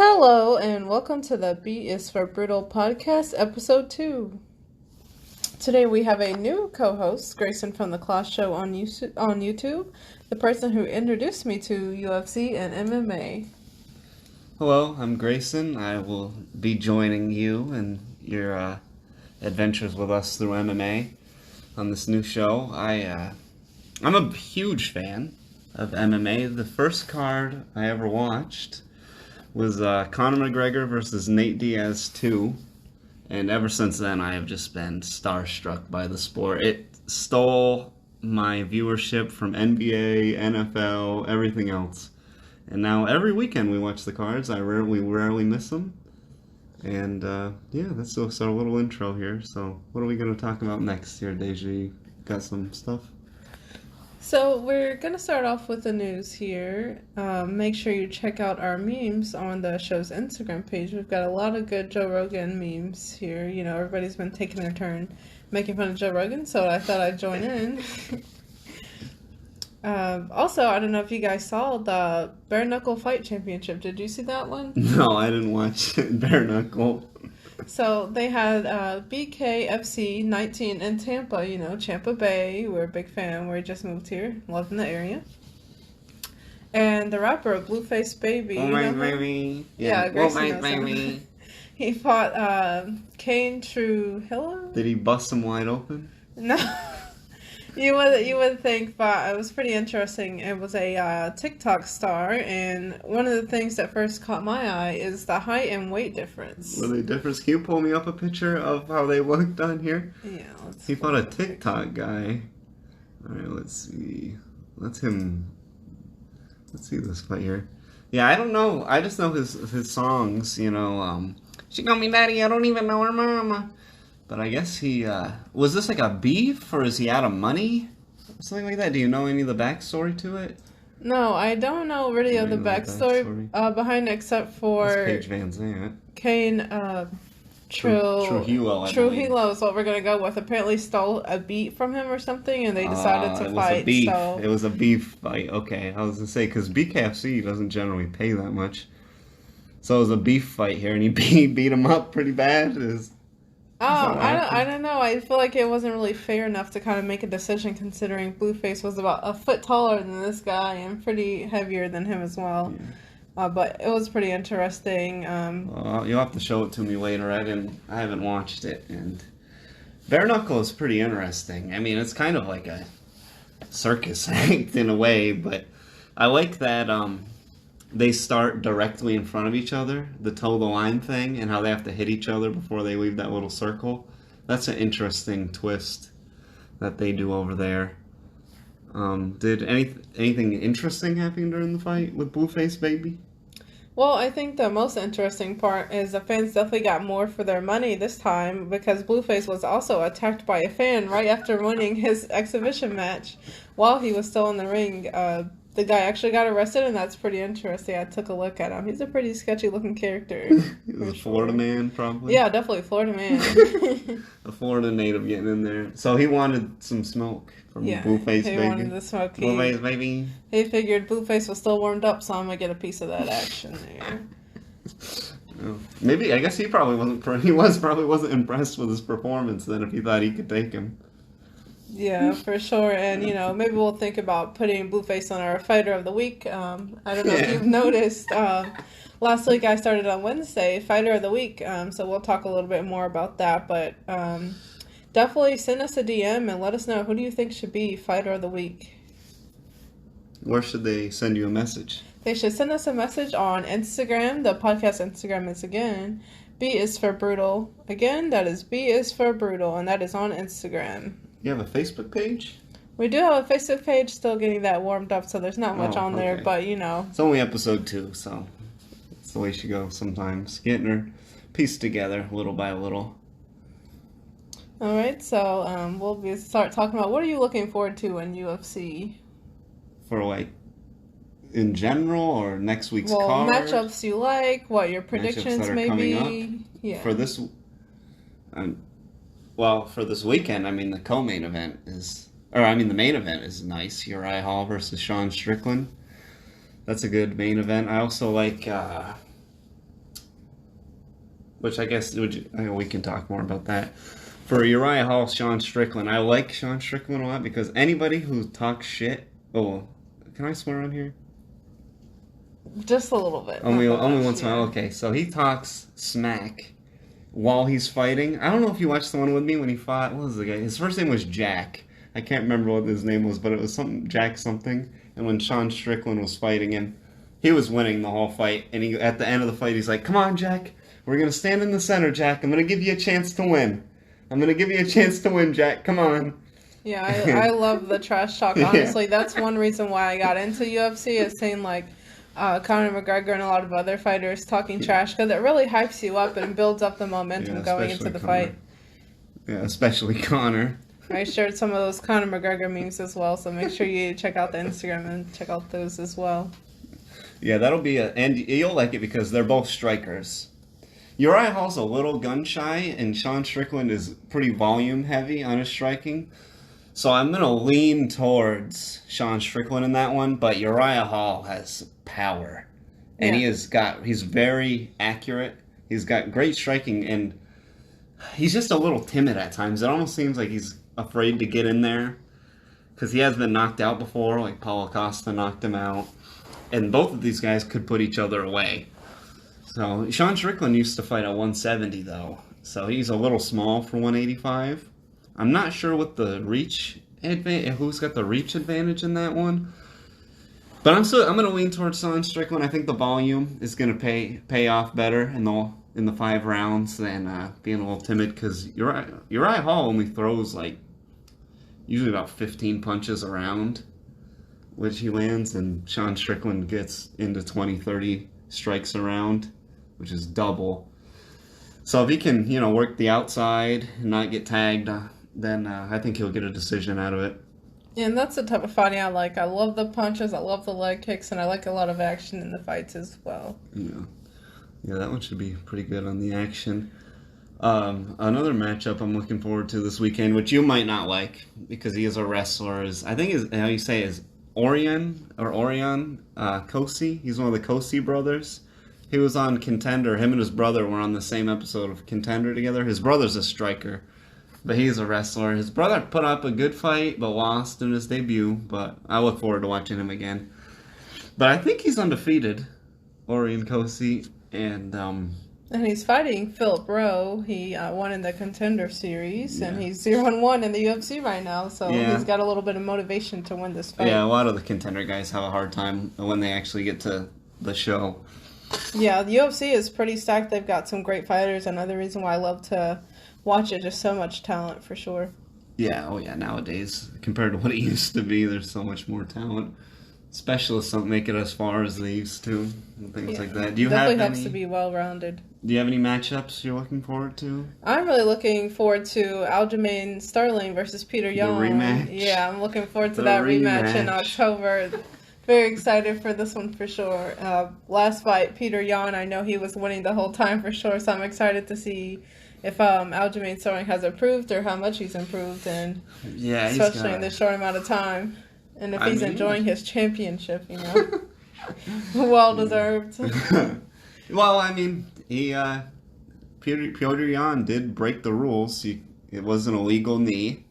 Hello, and welcome to the B is for Brutal podcast, episode 2. Today we have a new co-host, Grayson from the Kloss show on YouTube, the person who introduced me to UFC and MMA. Hello, I'm Grayson. I will be joining you in your adventures with us through MMA on this new show. I'm a huge fan of MMA. The first card I ever watched was Conor McGregor versus Nate Diaz 2. And ever since then, I have just been starstruck by the sport. It stole my viewership from NBA, NFL, everything else. And now every weekend we watch the cards. We rarely miss them. And that's just our little intro here. So what are we going to talk about next here, Deja? You got some stuff? So we're going to start off with the news here. Make sure you check out our memes on the show's Instagram page. We've got a lot of good Joe Rogan memes here. You know, everybody's been taking their turn making fun of Joe Rogan, so I thought I'd join in. Also, I don't know if you guys saw the Bare Knuckle Fight Championship. Did you see that one? No, I didn't watch Bare Knuckle. So they had BKFC 19 in Tampa, Tampa Bay. We're a big fan. We just moved here. Loving the area. And the rapper, Blueface Baby. Oh, my baby. Yeah, Grayson knows him. baby. He fought Kane Trujillo. Did he bust him wide open? No. You would think, but it was pretty interesting. It was a TikTok star, and one of the things that first caught my eye is the height and weight difference. Were they different? Can you pull me up a picture of how they looked on here? Yeah. He fought a TikTok guy. Alright, let's see. Let's see this fight here. Yeah, I don't know. I just know his songs, She called me daddy, I don't even know her mama. But I guess was this like a beef, or is he out of money? Something like that. Do you know any of the backstory to it? No, I don't know really of the backstory behind it, except for Paige Van Zandt. Kane Trujillo. Trujillo is what we're gonna go with. Apparently stole a beat from him or something, and they decided to fight. It was a beef fight. Okay, I was gonna say because BKFC doesn't generally pay that much, so it was a beef fight here, and he beat him up pretty bad. I don't know. I feel like it wasn't really fair enough to kind of make a decision, considering Blueface was about a foot taller than this guy and pretty heavier than him as well. Yeah. But it was pretty interesting. You'll have to show it to me later. I haven't watched it, and Bare Knuckle is pretty interesting. I mean, it's kind of like a circus act in a way, but I like that they start directly in front of each other, the toe the line thing, and how they have to hit each other before they leave that little circle. That's an interesting twist that they do over there. Did anything interesting happen during the fight with Blueface Baby? Well, I think the most interesting part is the fans definitely got more for their money this time, because Blueface was also attacked by a fan right after winning his exhibition match while he was still in the ring. The guy actually got arrested, and that's pretty interesting. I took a look at him. He's a pretty sketchy-looking character. He was a Florida man, probably? Yeah, definitely Florida man. A Florida native getting in there. So he wanted some smoke from Blueface Baby. He wanted the smoke. Blueface Baby. He figured Blueface was still warmed up, so I'm going to get a piece of that action there. Maybe, I guess he probably wasn't impressed with his performance then if he thought he could take him. Yeah, for sure. And, maybe we'll think about putting Blueface on our Fighter of the Week. I don't know if you've noticed. Last week I started on Wednesday, Fighter of the Week. So we'll talk a little bit more about that. But definitely send us a DM and let us know, who do you think should be Fighter of the Week? Where should they send you a message? They should send us a message on Instagram. The podcast Instagram is, again, B is for Brutal. Again, that is B is for Brutal, and that is on Instagram. You have a Facebook page? We do have a Facebook page, still getting that warmed up, so there's not much on there, but It's only episode 2, so it's the way she goes sometimes. Getting her pieced together little by little. Alright, so we'll start talking about, what are you looking forward to in UFC? For in general, or next week's card? Matchups you like, what your predictions may be. Yeah. For this... Well, for this weekend, the co-main event the main event is nice. Uriah Hall versus Sean Strickland. That's a good main event. I also like which I guess we can talk more about that. For Uriah Hall, Sean Strickland. I like Sean Strickland a lot because anybody who talks shit. Oh, can I swear on here? Just a little bit. Only once in a while. Okay, so he talks smack while he's fighting. I don't know if you watched the one with me when he fought. What was the guy? His first name was Jack. I can't remember what his name was, but it was something Jack something. And when Sean Strickland was fighting him, he was winning the whole fight. And at the end of the fight, he's like, "Come on, Jack. We're gonna stand in the center, Jack. I'm gonna give you a chance to win. I'm gonna give you a chance to win, Jack. Come on." Yeah, I love the trash talk. Honestly, that's one reason why I got into UFC is seeing like Conor McGregor and a lot of other fighters talking trash because it really hypes you up and builds up the momentum going into the fight. Yeah, especially Conor. I shared some of those Conor McGregor memes as well, so make sure you check out the Instagram and check out those as well. Yeah, that'll be and you'll like it because they're both strikers. Uriah Hall's a little gun shy, and Sean Strickland is pretty volume heavy on his striking. So I'm going to lean towards Sean Strickland in that one, but Uriah Hall has power. And he's very accurate. He's got great striking, and he's just a little timid at times. It almost seems like he's afraid to get in there because he has been knocked out before, like Paulo Costa knocked him out. And both of these guys could put each other away. So Sean Strickland used to fight at 170, though. So he's a little small for 185. I'm not sure what the reach who's got the reach advantage in that one. But I'm going to lean towards Sean Strickland. I think the volume is going to pay off better in the 5 rounds than being a little timid because Uriah Hall only throws like usually about 15 punches around, which he lands, and Sean Strickland gets into 20, 30 strikes around, which is double. So if he can, work the outside and not get tagged, then I think he'll get a decision out of it. Yeah, and that's the type of fighting I like. I love the punches, I love the leg kicks, and I like a lot of action in the fights as well. Yeah, that one should be pretty good on the action. Another matchup I'm looking forward to this weekend, which you might not like because he is a wrestler, is Orion Cosi. He's one of the Cosi brothers. He was on Contender. Him and his brother were on the same episode of Contender together. His brother's a striker, but he's a wrestler. His brother put up a good fight, but lost in his debut. But I look forward to watching him again. But I think he's undefeated, Orion Cosi, and he's fighting Philip Rowe. He won in the Contender series, and he's 0-1 in the UFC right now. So he's got a little bit of motivation to win this fight. Yeah, a lot of the Contender guys have a hard time when they actually get to the show. Yeah, the UFC is pretty stacked. They've got some great fighters. Another reason why I love to watch it, just so much talent for sure. Yeah, nowadays, compared to what it used to be, there's so much more talent. Specialists don't make it as far as they used to, and things like that. Definitely helps to be well-rounded. Do you have any matchups you're looking forward to? I'm really looking forward to Aljamain Sterling versus Peter Young. The rematch. Yeah, I'm looking forward to that rematch in October. Very excited for this one for sure. Last fight, Peter Yan, I know he was winning the whole time for sure, so I'm excited to see if Aljamain Sterling has improved or how much he's improved, and especially in this short amount of time. And if he's enjoying his championship, well deserved. Well, Peter Yan did break the rules. It was an illegal knee,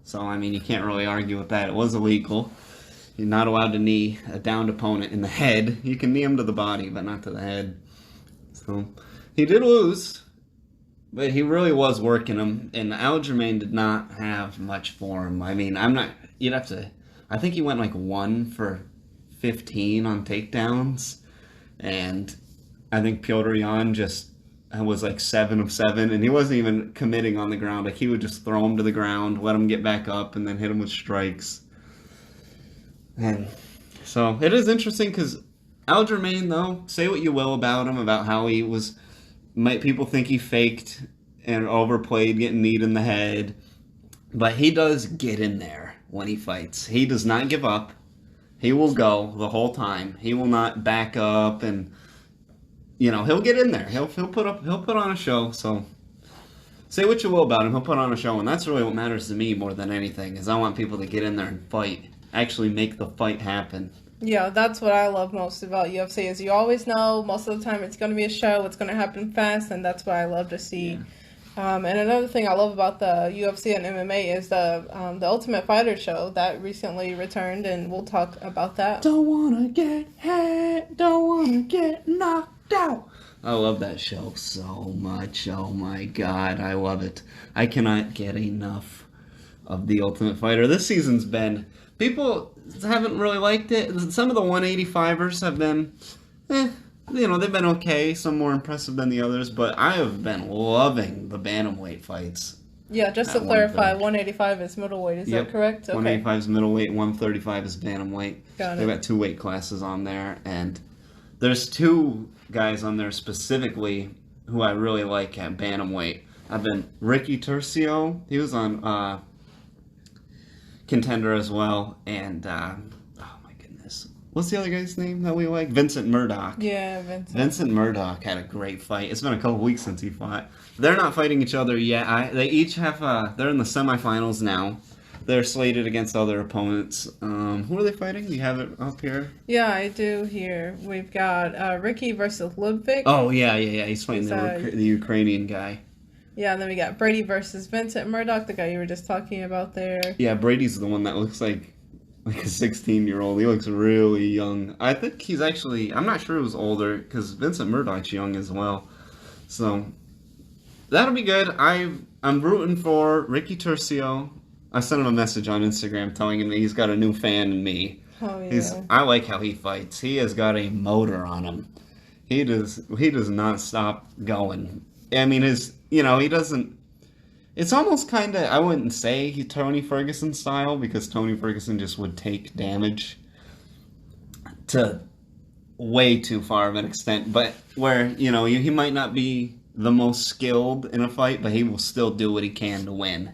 so you can't really argue with that. It was illegal. You're not allowed to knee a downed opponent in the head. You can knee him to the body, but not to the head. So he did lose, but he really was working him. And Aljamain did not have much for him. You'd have to. I think he went like 1 for 15 on takedowns, and I think Petr Yan just was like 7 of 7, and he wasn't even committing on the ground. Like he would just throw him to the ground, let him get back up, and then hit him with strikes. And so it is interesting because Aljamain, though, say what you will about him, about how he was, people think he faked and overplayed getting kneed in the head, but he does get in there when he fights. He does not give up. He will go the whole time. He will not back up, and he'll get in there. He'll put on a show. So say what you will about him, he'll put on a show, and that's really what matters to me more than anything. Is I want people to get in there and fight. Actually make the fight happen. Yeah, that's what I love most about UFC is you always know most of the time it's going to be a show, it's going to happen fast, and that's what I love to see. Yeah. And another thing I love about the UFC and MMA is the Ultimate Fighter show that recently returned, and we'll talk about that. Don't wanna get hit, don't wanna get knocked out. I love that show so much. Oh my god, I love it. I cannot get enough of the Ultimate Fighter. This season's been... People haven't really liked it. Some of the 185ers have been... they've been okay. Some more impressive than the others. But I have been loving the bantamweight fights. Yeah, just to clarify, 185 is middleweight. Is that correct? Okay. 185 is middleweight, 135 is bantamweight. Got it. They've got 2 weight classes on there. And there's 2 guys on there specifically who I really like at bantamweight. I've been Ricky Turcio. He was on Contender as well. And, oh my goodness. What's the other guy's name that we like? Vincent Murdoch. Yeah, Vincent. Vincent Murdoch had a great fight. It's been a couple weeks since he fought. They're not fighting each other yet. They each have, they're in the semifinals now. They're slated against other opponents. Who are they fighting? Do you have it up here? Yeah, I do here. We've got Ricky versus Ludwig. Oh, yeah. He's fighting the Ukrainian guy. Yeah, and then we got Brady versus Vincent Murdoch, the guy you were just talking about there. Yeah, Brady's the one that looks like a 16-year-old. He looks really young. I think he's actually... I'm not sure he was older, because Vincent Murdoch's young as well. So, that'll be good. I'm rooting for Ricky Turcio. I sent him a message on Instagram telling him that he's got a new fan in me. Oh, yeah. I like how he fights. He has got a motor on him. He does not stop going. I mean, he doesn't... It's almost kind of, I wouldn't say Tony Ferguson style, because Tony Ferguson just would take damage to way too far of an extent. But where, he might not be the most skilled in a fight, but he will still do what he can to win.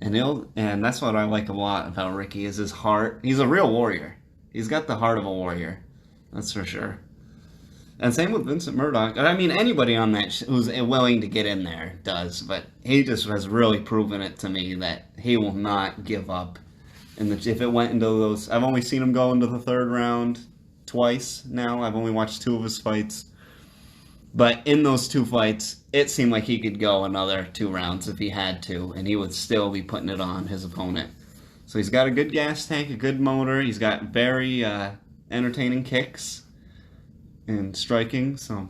And that's what I like a lot about Ricky, is his heart. He's a real warrior. He's got the heart of a warrior. That's for sure. And same with Vincent Murdoch. I mean, anybody on that who's willing to get in there does, but he just has really proven it to me that he will not give up. And if it went into those... I've only seen him go into the 3rd round twice now. I've only watched 2 of his fights. But in those 2 fights, it seemed like he could go another 2 rounds if he had to, and he would still be putting it on his opponent. So he's got a good gas tank, a good motor. He's got very entertaining kicks and striking, so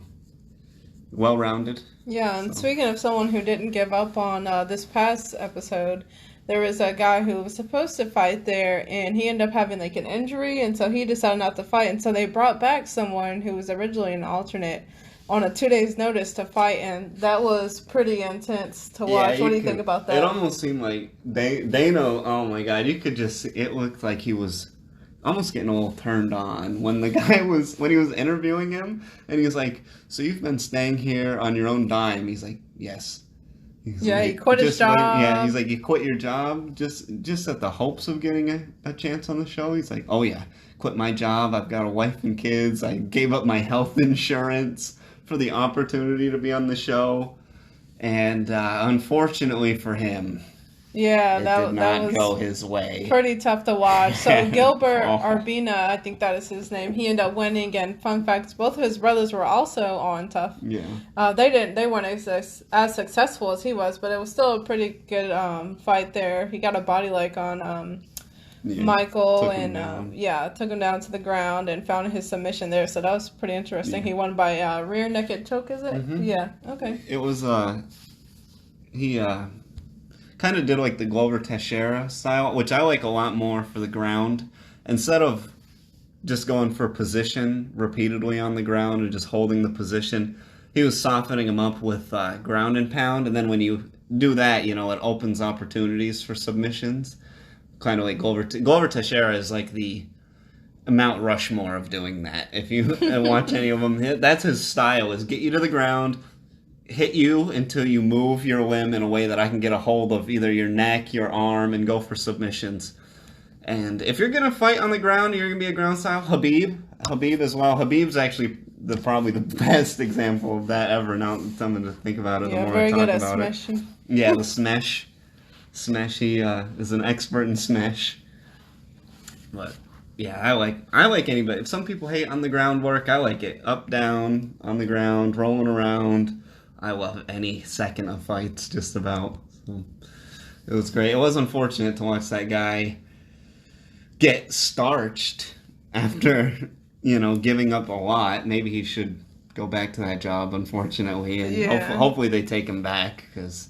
well-rounded. Yeah, and speaking of someone who didn't give up on this past episode, there was a guy who was supposed to fight there, and he ended up having like an injury, and so he decided not to fight, and so they brought back someone who was originally an alternate on a 2 days notice to fight, and that was pretty intense to watch. What do you think about that? It almost seemed like they know, oh my god, you could just, it looked like he was almost getting a little turned on when the guy when he was interviewing him, and he was like, so you've been staying here on your own dime? He's like, yes. He quit his job. He's like, you quit your job just at the hopes of getting a chance on the show? He's like, oh yeah, quit my job, I've got a wife and kids, I gave up my health insurance for the opportunity to be on the show, and unfortunately for him, that did not go his way. Pretty tough to watch. So Gilbert Arbina, I think that is his name, he ended up winning, and fun fact, both of his brothers were also on Tough. Yeah. They weren't as successful as he was, but it was still a pretty good fight there. He got a body like on Michael, and took him down to the ground and found his submission there. So that was pretty interesting. He won by rear naked choke, is it? Mm-hmm. Yeah. Okay. It was he kind of did like the Glover Teixeira style, which I like a lot more for the ground. Instead of just going for position repeatedly on the ground and just holding the position, he was softening him up with ground and pound. And then when you do that, it opens opportunities for submissions. Kind of like Glover Teixeira is like the Mount Rushmore of doing that. If you watch any of them, that's his style, is get you to the ground, hit you until you move your limb in a way that I can get a hold of either your neck, your arm, and go for submissions. And if you're going to fight on the ground, you're going to be a ground style. Habib as well. Habib's actually probably the best example of that ever. Now something to think about it, the more I talk about it. Yeah, the smash. Smash, he is an expert in smash. But Yeah, I like anybody. If some people hate on the ground work, I like it. Up, down, on the ground, rolling around. I love any second of fights, just about. So, it was great. It was unfortunate to watch that guy get starched after, giving up a lot. Maybe he should go back to that job, unfortunately, and hopefully they take him back, because,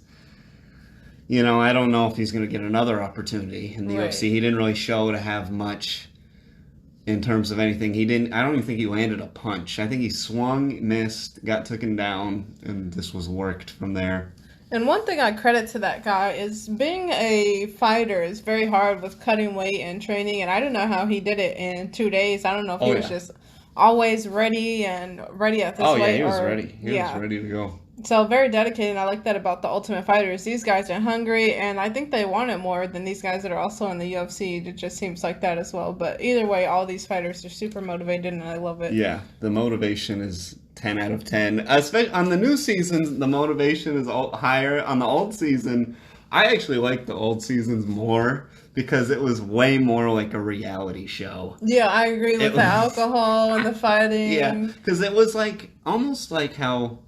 I don't know if he's going to get another opportunity in the UFC. He didn't really show to have much in terms of anything. I don't even think he landed a punch. I think he swung, missed, got taken down, and this was worked from there. And one thing I credit to that guy is being a fighter is very hard with cutting weight and training, and I don't know how he did it in 2 days. I don't know if he was just always ready at this weight. Oh, yeah, he was ready. He was ready to go. So very dedicated. I like that about the Ultimate Fighters. These guys are hungry, and I think they want it more than these guys that are also in the UFC. It just seems like that as well. But either way, all these fighters are super motivated, and I love it. Yeah, the motivation is 10 out of 10. Especially on the new seasons, the motivation is higher. On the old season, I actually like the old seasons more because it was way more like a reality show. Yeah, I agree with the alcohol and the fighting. Yeah, because it was like almost like how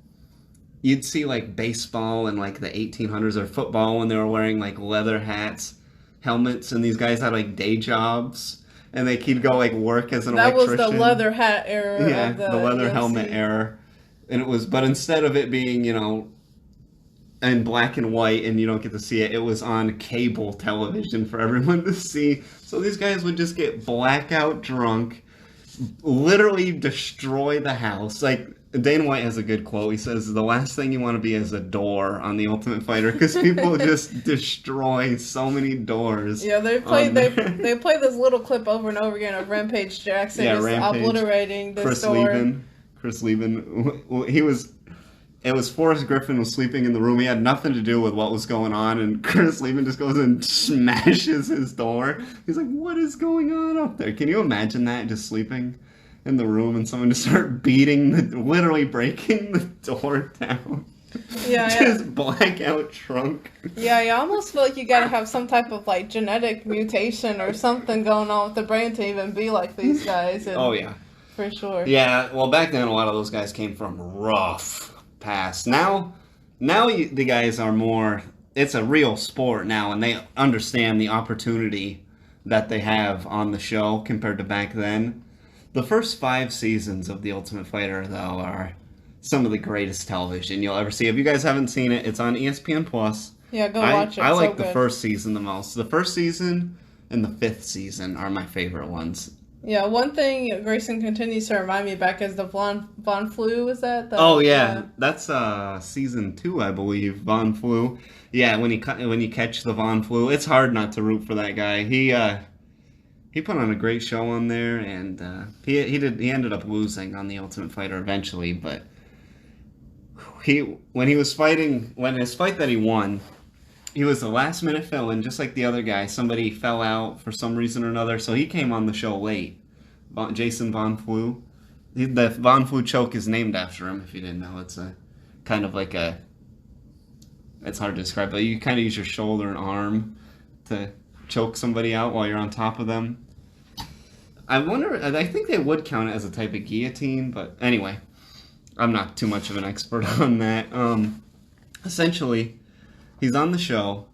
you'd see like baseball in like the 1800s or football when they were wearing like leather hats, helmets, and these guys had like day jobs. And he'd go like work as an electrician. That was the leather hat era. Yeah, of the leather UFC. helmet era. And it was, but instead of it being, in black and white and you don't get to see it, it was on cable television for everyone to see. So these guys would just get blackout drunk, literally destroy the house. Like, Dana White has a good quote. He says, the last thing you want to be is a door on The Ultimate Fighter, because people just destroy so many doors. Yeah, they play this little clip over and over again of Rampage Jackson obliterating this door. Chris Lieben. It was Forrest Griffin was sleeping in the room. He had nothing to do with what was going on, and Chris Lieben just goes and smashes his door. He's like, what is going on up there? Can you imagine that, just sleeping in the room and someone just start literally breaking the door down? Yeah, just blackout drunk. Yeah, you almost feel like you gotta have some type of like genetic mutation or something going on with the brain to even be like these guys. And, oh yeah, for sure. Yeah, well back then a lot of those guys came from rough past. Now the guys are more. It's a real sport now, and they understand the opportunity that they have on the show compared to back then. The first 5 seasons of The Ultimate Fighter, though, are some of the greatest television you'll ever see. If you guys haven't seen it, it's on ESPN Plus. Yeah, go watch it. I like the first season the most. The first season and the 5th season are my favorite ones. Yeah, one thing Grayson continues to remind me back is the Von Flu, is that? That's season 2, I believe, Von Flu. Yeah, when you catch the Von Flu, it's hard not to root for that guy. He put on a great show on there, and he ended up losing on The Ultimate Fighter eventually, but when his fight that he won, he was the last minute fill-in, just like the other guy. Somebody fell out for some reason or another, so he came on the show late. Jason Von Flu. The Von Flu choke is named after him, if you didn't know. It's a kind of like it's hard to describe, but you kind of use your shoulder and arm to choke somebody out while you're on top of them. I think they would count it as a type of guillotine, but anyway, I'm not too much of an expert on that. Essentially, he's on the show,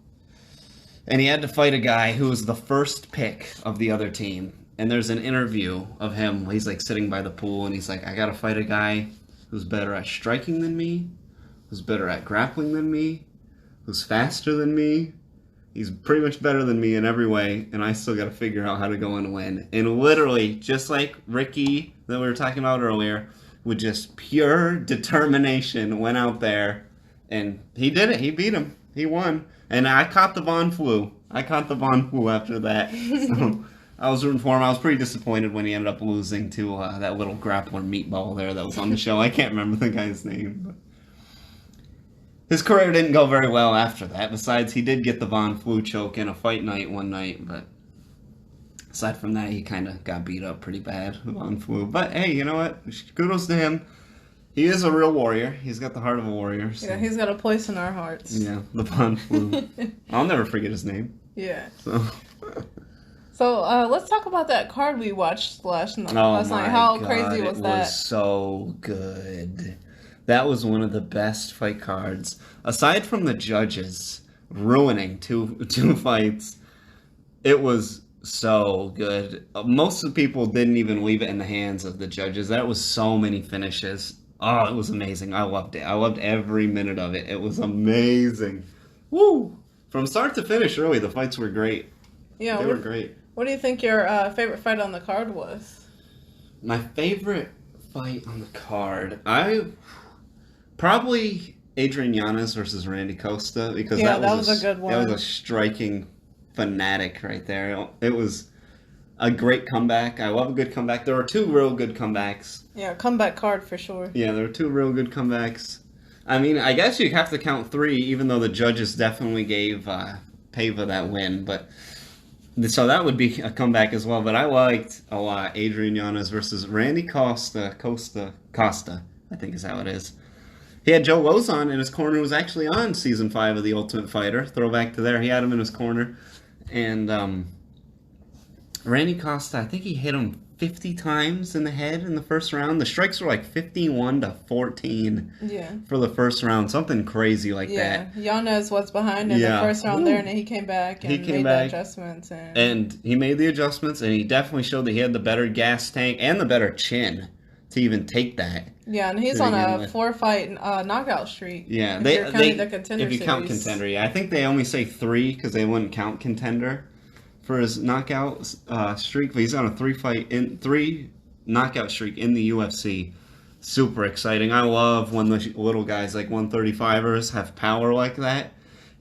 and he had to fight a guy who was the first pick of the other team. And there's an interview of him. He's like sitting by the pool, and he's like, I gotta fight a guy who's better at striking than me, who's better at grappling than me, who's faster than me. He's pretty much better than me in every way, and I still got to figure out how to go and win. And literally, just like Ricky that we were talking about earlier, with just pure determination, went out there, and he did it. He beat him. He won. And I caught the Von Flu. After that. So I was rooting for him. I was pretty disappointed when he ended up losing to that little grappler meatball there that was on the show. I can't remember the guy's name, but his career didn't go very well after that. Besides, he did get the Von Flu choke in a fight night one night, but aside from that, he kind of got beat up pretty bad, Von Flu. But hey, you know what? Kudos to him. He is a real warrior. He's got the heart of a warrior. So. Yeah, he's got a place in our hearts. Yeah, the Von Flu. I'll never forget his name. Yeah. So, So let's talk about that card we watched last night. Oh my How God, crazy was it that? was so good. That was one of the best fight cards. Aside from the judges ruining two fights, it was so good. Most of the people didn't even leave it in the hands of the judges. That was so many finishes. Oh, it was amazing. I loved it. I loved every minute of it. It was amazing. Woo! From start to finish, really, the fights were great. Yeah, They were great. What do you think your favorite fight on the card was? My favorite fight on the card, probably Adriana versus Randy Costa, because that was a good one. That was a striking fanatic right there. It was a great comeback. I love a good comeback. There were two real good comebacks. Yeah, comeback card for sure. Yeah, there were two real good comebacks. I mean, I guess you have to count three, even though the judges definitely gave Pava that win. But so that would be a comeback as well. But I liked a lot Adriana's versus Randy Costa, I think is how it is. He had Joe Lozon in his corner, who was actually on Season 5 of The Ultimate Fighter. Throwback to there. He had him in his corner. And Randy Costa, I think he hit him 50 times in the head in the first round. The strikes were like 51-14 for the first round. Something crazy like that. Yeah, Yanez was behind in the first round there, and then he came back and made the adjustments. And he made the adjustments, and he definitely showed that he had the better gas tank and the better chin to even take that. Yeah, and he's on a 4-fight knockout streak. Yeah, if you count Contender. Yeah, I think they only say 3 because they wouldn't count Contender for his knockout streak. But he's on a 3 knockout streak in the UFC. Super exciting. I love when the little guys like 135ers have power like that.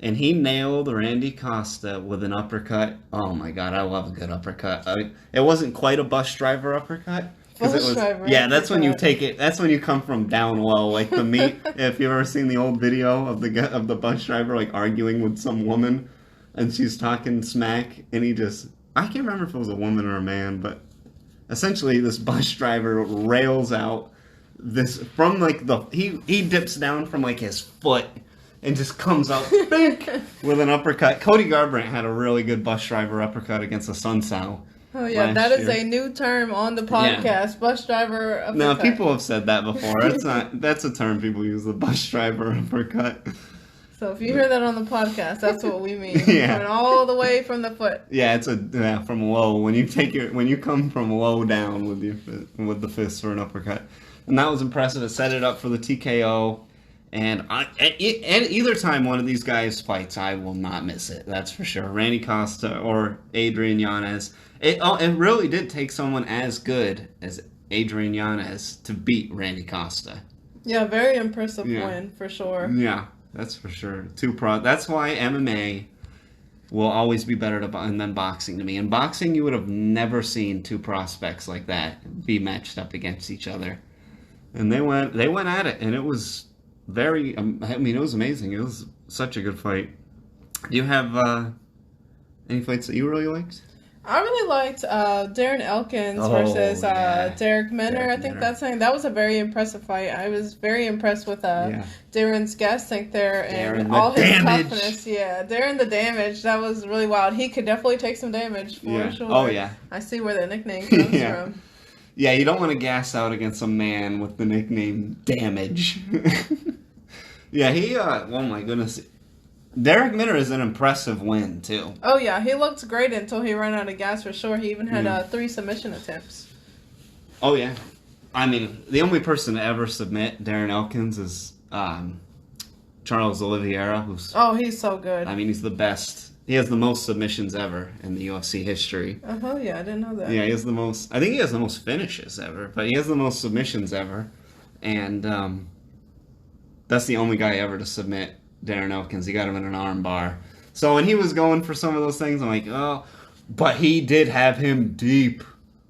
And he nailed Randy Costa with an uppercut. Oh my God, I love a good uppercut. It wasn't quite a bus driver uppercut. That's when you take it. That's when you come from down low, like the meat. If you've ever seen the old video of the bus driver like arguing with some woman, and she's talking smack, and I can't remember if it was a woman or a man, but essentially this bus driver rails out this from like he dips down from like his foot and just comes up with an uppercut. Cody Garbrandt had a really good bus driver uppercut against the Sun Sao. Oh yeah, that is a new term on the podcast. Bus driver uppercut. No, people have said that before. That's a term people use, the bus driver uppercut. So if you hear that on the podcast, that's what we mean. Coming all the way from the foot. Yeah, from low. When you come from low down with the fist for an uppercut. And that was impressive. It set it up for the TKO. And at either time one of these guys fights, I will not miss it. That's for sure. Randy Costa or Adrian Yanez. It really did take someone as good as Adrian Yanez to beat Randy Costa. Yeah, very impressive win for sure. Yeah, that's for sure. That's why MMA will always be better than boxing to me. In boxing, you would have never seen two prospects like that be matched up against each other. And they went at it, and it was it was amazing. It was such a good fight. Do you have any fights that you really liked? I really liked Darren Elkins versus Derek Mender. I think that's saying that was a very impressive fight. I was very impressed with Darren's gas tank there and all his toughness. Yeah, Darren the Damage. That was really wild. He could definitely take some damage for sure. Oh yeah. I see where the nickname comes from. Yeah, you don't want to gas out against a man with the nickname Damage. Yeah, oh my goodness. Derek Mender is an impressive win, too. Oh, yeah. He looked great until he ran out of gas, for sure. He even had 3 submission attempts. Oh, yeah. I mean, the only person to ever submit Darren Elkins is Charles Oliveira. He's so good. I mean, he's the best. He has the most submissions ever in the UFC history. Oh, yeah. I didn't know that. Yeah, he has the most. I think he has the most finishes ever, but he has the most submissions ever. And that's the only guy ever to submit Darren Elkins. He got him in an arm bar. So when he was going for some of those things, I'm like, oh. But he did have him deep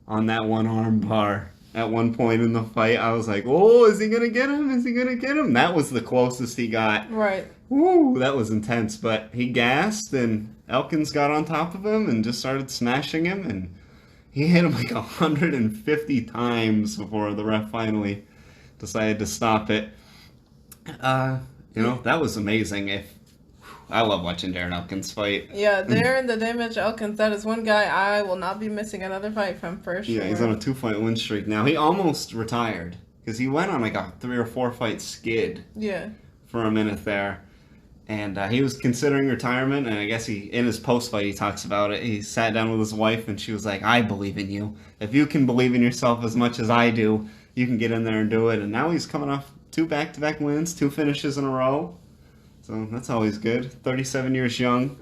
on that one arm bar at one point in the fight. I was like, oh, is he going to get him? Is he going to get him? That was the closest he got. Right. Woo, that was intense. But he gassed, and Elkins got on top of him and just started smashing him. And he hit him like 150 times before the ref finally decided to stop it. That was amazing. I love watching Darren Elkins fight. Yeah, Darren the Damage Elkins, that is one guy I will not be missing another fight from for sure. Yeah, he's on a 2-fight win streak now. He almost retired because he went on like a 3 or 4 fight skid. Yeah. For a minute there. And he was considering retirement, and I guess in his post-fight he talks about it. He sat down with his wife, and she was like, I believe in you. If you can believe in yourself as much as I do, you can get in there and do it. And now he's coming off 2 back-to-back wins, 2 finishes in a row. So that's always good. 37 years young.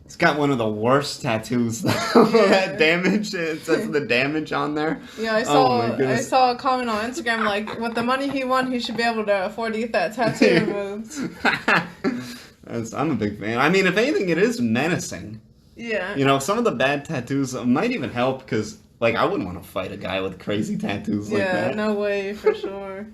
He's got one of the worst tattoos, though. That damage. It says the damage on there. Yeah, I saw a comment on Instagram like, with the money he won, he should be able to afford to get that tattoo removed. I'm a big fan. I mean, if anything, it is menacing. Yeah. You know, some of the bad tattoos might even help because, like, I wouldn't want to fight a guy with crazy tattoos like that. Yeah, no way, for sure.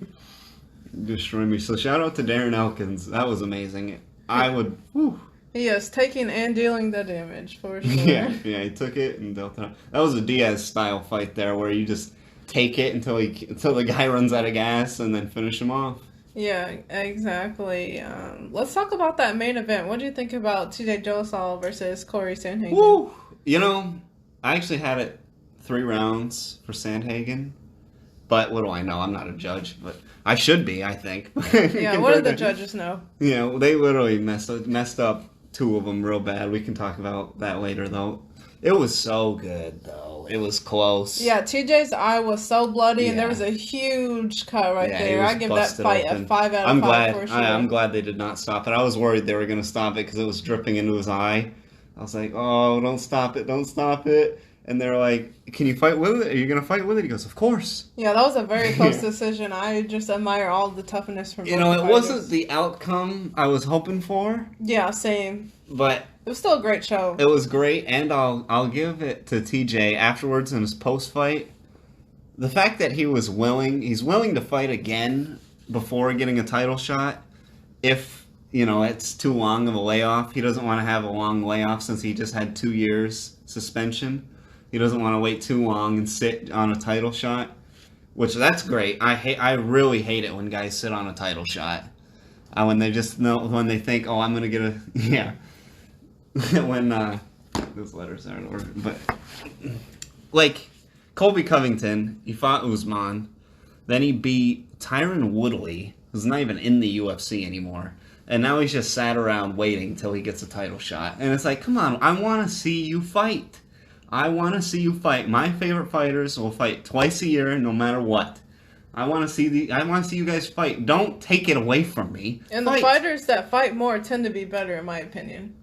Destroy me. So shout out to Darren Elkins. That was amazing. I would... Whew. Yes, taking and dealing the damage, for sure. Yeah, he took it and dealt it out. That was a Diaz-style fight there where you just take it until the guy runs out of gas and then finish him off. Yeah, exactly. Let's talk about that main event. What do you think about TJ Dillashaw versus Corey Sandhagan? Woo! You know, I actually had it 3 rounds for Sandhagan. But what do I know? I'm not a judge, but I should be, I think. Yeah, what do the judges know? Yeah, they literally messed up 2 of them real bad. We can talk about that later, though. It was so good, though. It was close. Yeah, TJ's eye was so bloody, and there was a huge cut right there. I give that fight a 5 out of 5 for sure. I'm glad they did not stop it. I was worried they were going to stop it because it was dripping into his eye. I was like, oh, don't stop it, don't stop it. And they're like, can you fight with it? Are you going to fight with it? He goes, of course. Yeah, that was a very close decision. I just admire all the toughness from both it wasn't the outcome I was hoping for. Yeah, same. But it was still a great show. It was great, and I'll give it to TJ afterwards in his post-fight. The fact that he's willing to fight again before getting a title shot if, it's too long of a layoff. He doesn't want to have a long layoff since he just had 2 years suspension. He doesn't want to wait too long and sit on a title shot, which that's great. I really hate it when guys sit on a title shot. When they think, oh, I'm going to get a... Yeah. When, those letters aren't in order. But, like, Colby Covington, he fought Usman. Then he beat Tyron Woodley, who's not even in the UFC anymore. And now he's just sat around waiting till he gets a title shot. And it's like, come on, I want to see you fight. I want to see you fight. My favorite fighters will fight twice a year, no matter what. I want to see you guys fight. Don't take it away from me. And the fighters that fight more tend to be better, in my opinion.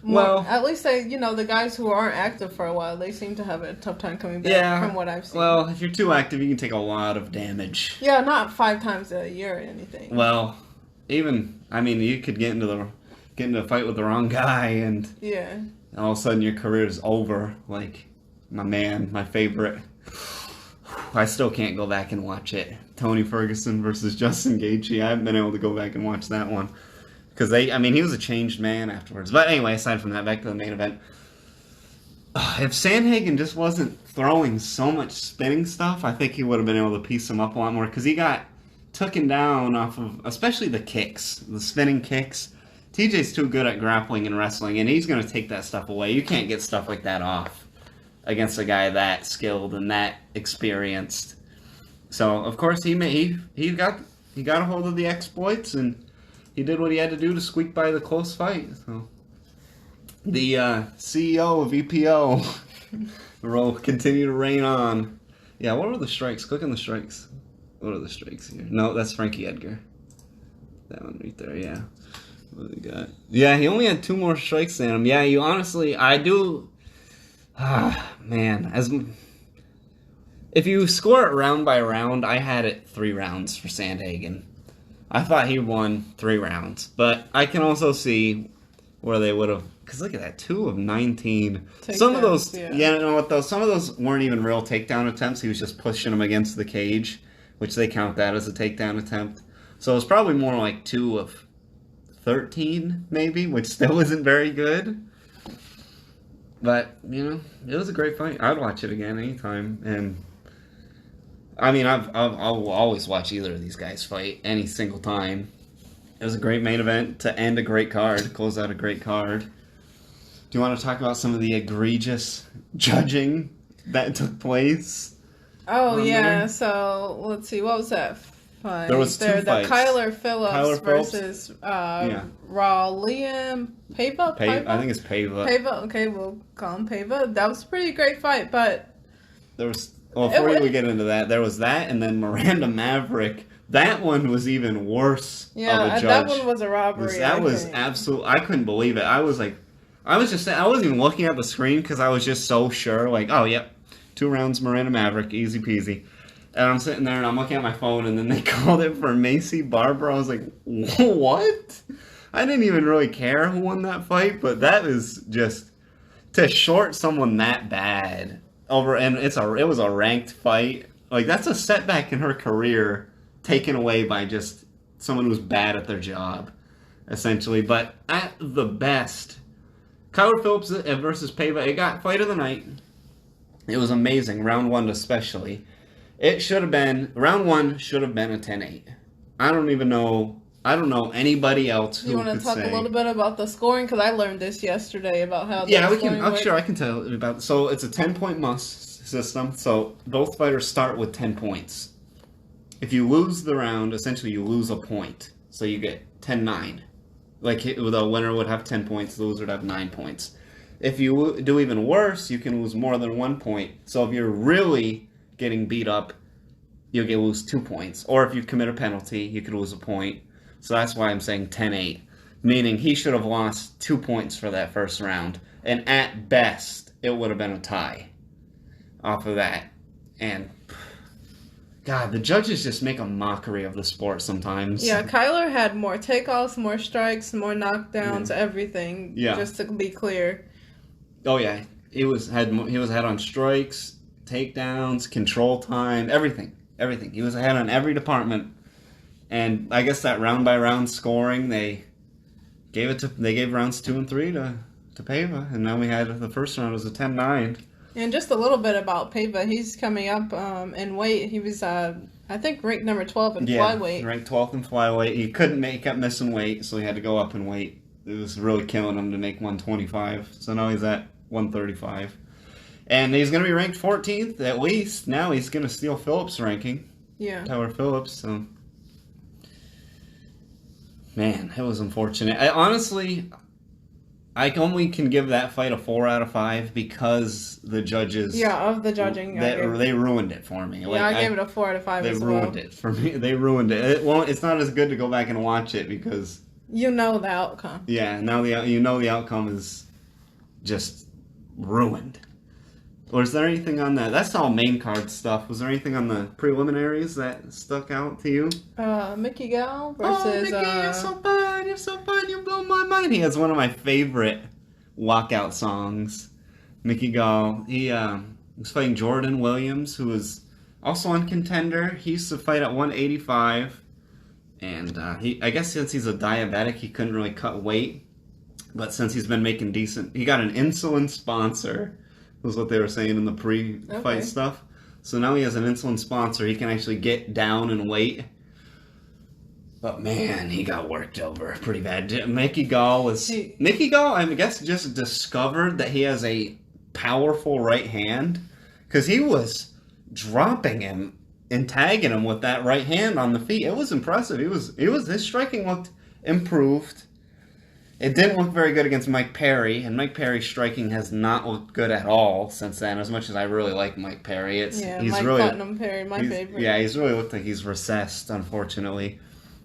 Well, at least the guys who aren't active for a while, they seem to have a tough time coming back from what I've seen. Well, if you're too active, you can take a lot of damage. Yeah, not 5 times a year or anything. Well, you could get into a fight with the wrong guy and all of a sudden your career is over. Like my favorite. I still can't go back and watch it. Tony Ferguson versus Justin Gaethje. I haven't been able to go back and watch that one. Because he was a changed man afterwards. But anyway, aside from that, back to the main event. If Sandhagen just wasn't throwing so much spinning stuff, I think he would have been able to piece him up a lot more. Because he got taken down off of, especially the kicks, the spinning kicks. TJ's too good at grappling and wrestling, and he's going to take that stuff away. You can't get stuff like that off against a guy that skilled and that experienced. So, of course, he got a hold of the exploits, and he did what he had to do to squeak by the close fight. So, the CEO of EPO will continue to reign on. Yeah, what are the strikes? Click on the strikes. What are the strikes here? No, that's Frankie Edgar. That one right there, yeah. What do we got? Yeah, he only had 2 more strikes than him. Yeah, I do... man, if you score it round by round, I had it 3 rounds for Sandhagen. I thought he won 3 rounds, but I can also see where they would have... Because look at that, 2 of 19. Some of those... Yeah, you know what, though? Some of those weren't even real takedown attempts. He was just pushing them against the cage, which they count that as a takedown attempt. So it was probably more like 2 of 13, maybe, which still isn't very good. But, it was a great fight. I'd watch it again anytime. And, I'll always watch either of these guys fight any single time. It was a great main event to end a great card, close out a great card. Do you want to talk about some of the egregious judging that took place? Oh, yeah. There? So, let's see. What was that fight? There was two fights. The Kyler Phillips versus Raulian Paiva? I think it's Paiva. Paiva. Okay, we'll call him Paiva. That was a pretty great fight, but... There was... Well, before we get into that, there was that, and then Miranda Maverick. That one was even worse of a judge. That one was a robbery. That was absolute... I couldn't believe it. I was like... I wasn't even looking at the screen because I was just so sure. Like, oh, yep. 2 rounds, Miranda Maverick. Easy peasy. And I'm sitting there and I'm looking at my phone and then they called it for Macy Barber. I was like, what? I didn't even really care who won that fight, but that was just... To short someone that bad over... And it was a ranked fight. Like, that's a setback in her career taken away by just someone who's bad at their job, essentially. But at the best... Kyler Phillips versus Paiva, it got fight of the night. It was amazing, round 1 especially. Round 1 should have been a 10-8. I don't know anybody else who could say. You want to talk a little bit about the scoring? Because I learned this yesterday about how sure, I can tell you about it. So it's a 10-point must system. So both fighters start with 10 points. If you lose the round, essentially you lose a point. So you get 10-9. Like, the winner would have 10 points, the loser would have 9 points. If you do even worse, you can lose more than 1 point. So if you're really getting beat up, you'll lose 2 points. Or if you commit a penalty, you could lose a point. So that's why I'm saying 10-8. Meaning he should have lost 2 points for that first round. And at best, it would have been a tie off of that. And... God, the judges just make a mockery of the sport sometimes. Yeah, Kyler had more takeoffs, more strikes, more knockdowns, everything. Yeah. Just to be clear. Oh yeah, he was ahead on strikes, takedowns, control time, everything. He was ahead on every department. And I guess that round by round scoring, they gave rounds 2 and 3 to Paiva, and now we had the first round was a 10-9. And just a little bit about Paiva. He's coming up in weight. He was, I think, ranked number 12 in flyweight. Ranked 12th in flyweight. He kept missing weight, so he had to go up in weight. It was really killing him to make 125. So now he's at 135. And he's going to be ranked 14th, at least. Now he's going to steal Phillips' ranking. Yeah. Tyler Phillips, so... Man, it was unfortunate. I only can give that fight a 4 out of 5 because the judges... Yeah, of the judging. They ruined it for me. Yeah, I gave it a 4 out of 5 as well. They ruined it for me. They ruined it. It's not as good to go back and watch it because... You know the outcome. Yeah, now the outcome is just ruined. Was there anything on that? That's all main card stuff. Was there anything on the preliminaries that stuck out to you? Mickey Gall versus... Mickey, you're so fun, you blow my mind. He has one of my favorite walkout songs. Mickey Gall. He was fighting Jordan Williams, who was also on Contender. He used to fight at 185. And I guess since he's a diabetic, he couldn't really cut weight. But since he's been making decent... He got an insulin sponsor... was what they were saying in the pre-fight stuff. So now he has an insulin sponsor. He can actually get down in weight. But man, he got worked over pretty bad. Mickey Gall, I guess, just discovered that he has a powerful right hand. Because he was dropping him and tagging him with that right hand on the feet. It was impressive. His striking looked improved. It didn't look very good against Mike Perry, and Mike Perry's striking has not looked good at all since then, as much as I really like Mike Perry. Mike Putnam Perry, my favorite. Yeah, he's really looked like he's recessed, unfortunately.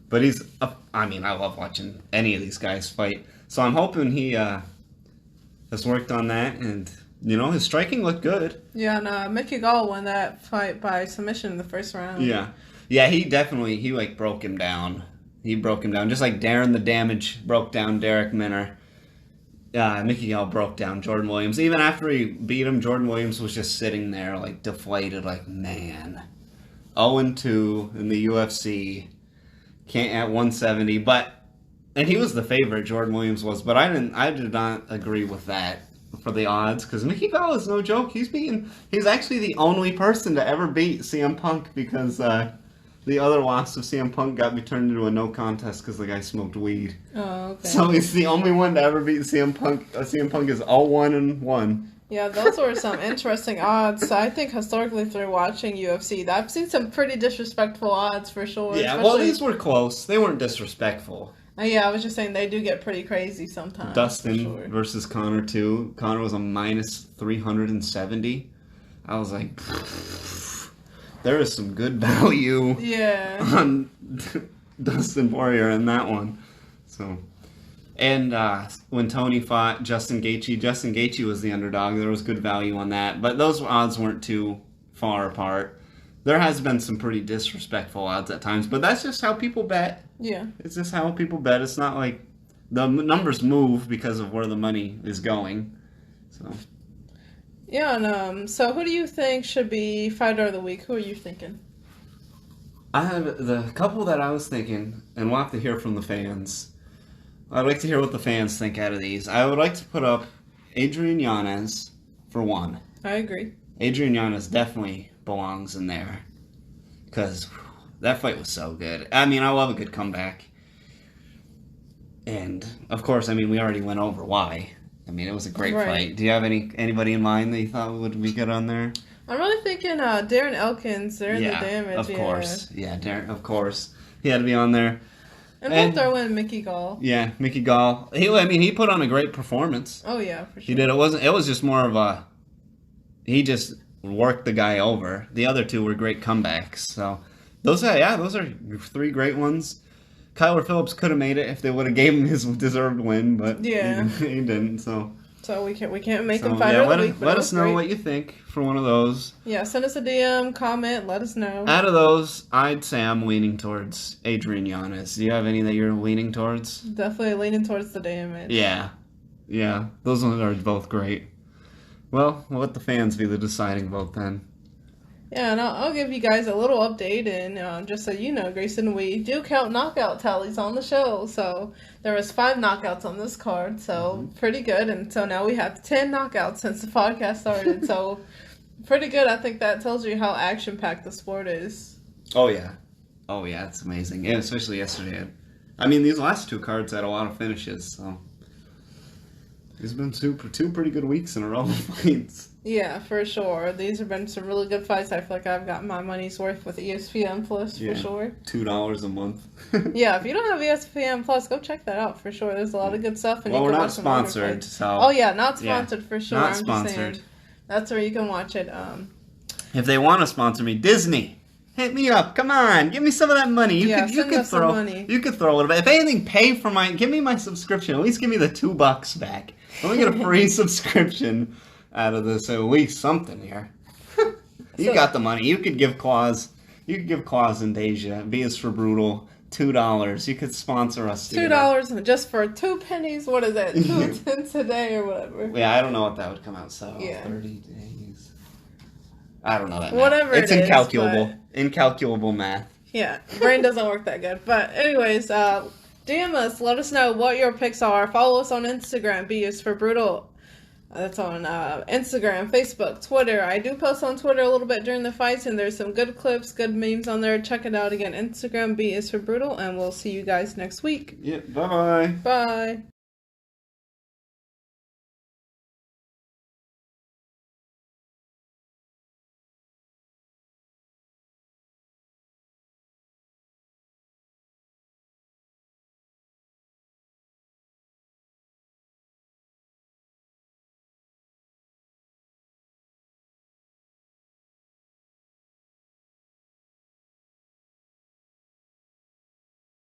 But I love watching any of these guys fight. So I'm hoping he has worked on that, and, his striking looked good. Yeah, and Mickey Gall won that fight by submission in the first round. Yeah. Yeah, he broke him down. He broke him down, just like Darren the Damage broke down Derek Minner. Mickey Gall broke down Jordan Williams. Even after he beat him, Jordan Williams was just sitting there, deflated, man. 0-2 in the UFC, can't at 170, and he was the favorite, Jordan Williams was, but I did not agree with that for the odds, because Mickey Gall is no joke. He's actually the only person to ever beat CM Punk, because the other loss of CM Punk got me turned into a no contest because the guy smoked weed. Oh, okay. So he's the only one to ever beat CM Punk. CM Punk is 0-1-1. Yeah, those were some interesting odds. I think historically through watching UFC, I've seen some pretty disrespectful odds for sure. Yeah, well, these were close. They weren't disrespectful. Yeah, I was just saying they do get pretty crazy sometimes. Dustin versus Connor, too. Connor was a minus 370. I was like, there is some good value on Dustin Poirier in that one. So, and when Tony fought Justin Gaethje was the underdog. There was good value on that. But those odds weren't too far apart. There has been some pretty disrespectful odds at times, but that's just how people bet. Yeah. It's just how people bet. It's not like the numbers move because of where the money is going. So. Yeah, and so who do you think should be Fighter of the Week? Who are you thinking? I have the couple that I was thinking, and we'll have to hear from the fans. I'd like to hear what the fans think out of these. I would like to put up Adrian Yanez for one. I agree. Adrian Yanez definitely belongs in there because that fight was so good. I mean, I love a good comeback. And, of course, I mean, we already went over why. I mean, it was a great fight. Do you have anybody in mind that you thought would be good on there? I'm really thinking Darren Elkins. They're in the damage. Of course. Yeah, Darren, of course. He had to be on there. And we'll throw in Mickey Gall. Yeah, Mickey Gall. He put on a great performance. Oh, yeah, for sure. He did. It was just more of a... He just worked the guy over. The other two were great comebacks. So, those are three great ones. Kyler Phillips could have made it if they would have gave him his deserved win, but he didn't. So we can't make him Fighter of the Week. Let us know what you think for one of those. Yeah, send us a DM, comment, let us know. Out of those, I'd say I'm leaning towards Adrian Yanez. Do you have any that you're leaning towards? Definitely leaning towards the damage. Yeah, those ones are both great. Well, we'll let the fans be the deciding vote then. Yeah, and I'll give you guys a little update, and just so you know, Grayson, we do count knockout tallies on the show, so there was 5 knockouts on this card, so pretty good, and so now we have 10 knockouts since the podcast started, so pretty good. I think that tells you how action-packed the sport is. Oh, yeah, it's amazing, and especially yesterday. I mean, these last 2 cards had a lot of finishes, so it's been 2 pretty good weeks in a row of fights. Yeah, for sure. These have been some really good fights. I feel like I've got my money's worth with ESPN Plus for sure. $2 a month. Yeah, if you don't have ESPN Plus, go check that out for sure. There's a lot of good stuff. And well, we're not sponsored, so... Oh, yeah, not sponsored for sure. Not sponsored. Just saying, that's where you can watch it. If they want to sponsor me, Disney, hit me up. Come on, give me some of that money. You could throw money. You could throw a little bit. If anything, pay for give me my subscription. At least give me the $2 back. Let me get a free subscription out of this, at least something here. You got the money. You could give Kloss and Deja, B is for Brutal, $2. You could sponsor us. $2 just for 2 pennies. What is that? 2 cents a day or whatever. Yeah, I don't know what that would come out. So 30 days. I don't know that. Whatever it's it incalculable. Is, incalculable math. Yeah, brain doesn't work that good. But anyways, DM us. Let us know what your picks are. Follow us on Instagram. B is for Brutal. That's on Instagram, Facebook, Twitter. I do post on Twitter a little bit during the fights, and there's some good clips, good memes on there. Check it out again. Instagram, B is for Brutal, and we'll see you guys next week. Yeah, bye-bye. Bye.